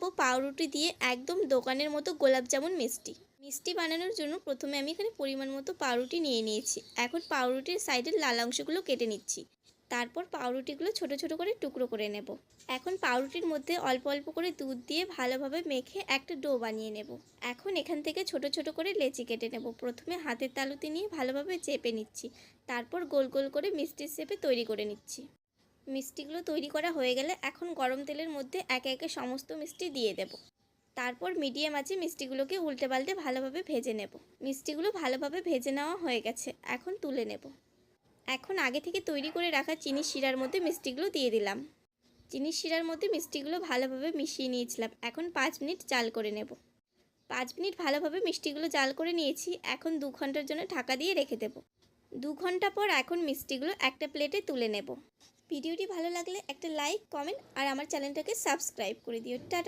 বানাবো পাউরুটি দিয়ে একদম দোকানের মতো গোলাপ জামুন মিষ্টি। মিষ্টি বানানোর জন্য প্রথমে আমি এখানে পরিমাণ মতো পাউরুটি নিয়ে নিয়েছি। এখন পাউরুটির সাইডের লাল অংশগুলো কেটে নিচ্ছি। তারপর পাউরুটিগুলো ছোট ছোট করে টুকরো করে নেব। এখন পাউরুটির মধ্যে অল্প অল্প করে দুধ দিয়ে ভালোভাবে মেখে একটা ডো বানিয়ে নেব। এখন এখান থেকে ছোট ছোট করে লেচি কেটে নেব। প্রথমে হাতের তালুতে নিয়ে ভালোভাবে চেপে নিচ্ছি। তারপর গোল গোল করে মিষ্টির শেপে তৈরি করে নিচ্ছি। মিষ্টিগুলো তৈরি করা হয়ে গেলে এখন গরম তেলের মধ্যে একে একে সমস্ত মিষ্টি দিয়ে দেব। তারপর মিডিয়াম আঁচে মিষ্টিগুলোকে উল্টে পাল্টে ভালোভাবে ভেজে নেব। মিষ্টিগুলো ভালোভাবে ভেজে নেওয়া হয়ে গেছে, এখন তুলে নেব। এখন আগে থেকে তৈরি করে রাখা চিনির শিরার মধ্যে মিষ্টিগুলো দিয়ে দিলাম। চিনির শিরার মধ্যে মিষ্টিগুলো ভালোভাবে মিশিয়ে নিয়েছিলাম। এখন 5 মিনিট জাল করে নেব। 5 মিনিট ভালোভাবে মিষ্টিগুলো জাল করে নিয়েছি। এখন 2 ঘন্টার জন্য ঢাকা দিয়ে রেখে দেব। 2 ঘন্টা পর এখন মিষ্টিগুলো একটা প্লেটে তুলে নেব। ভিডিওটি ভালো লাগলে একটা লাইক, কমেন্ট আর আমার চ্যানেলটাকে সাবস্ক্রাইব করে দিও। টাটা।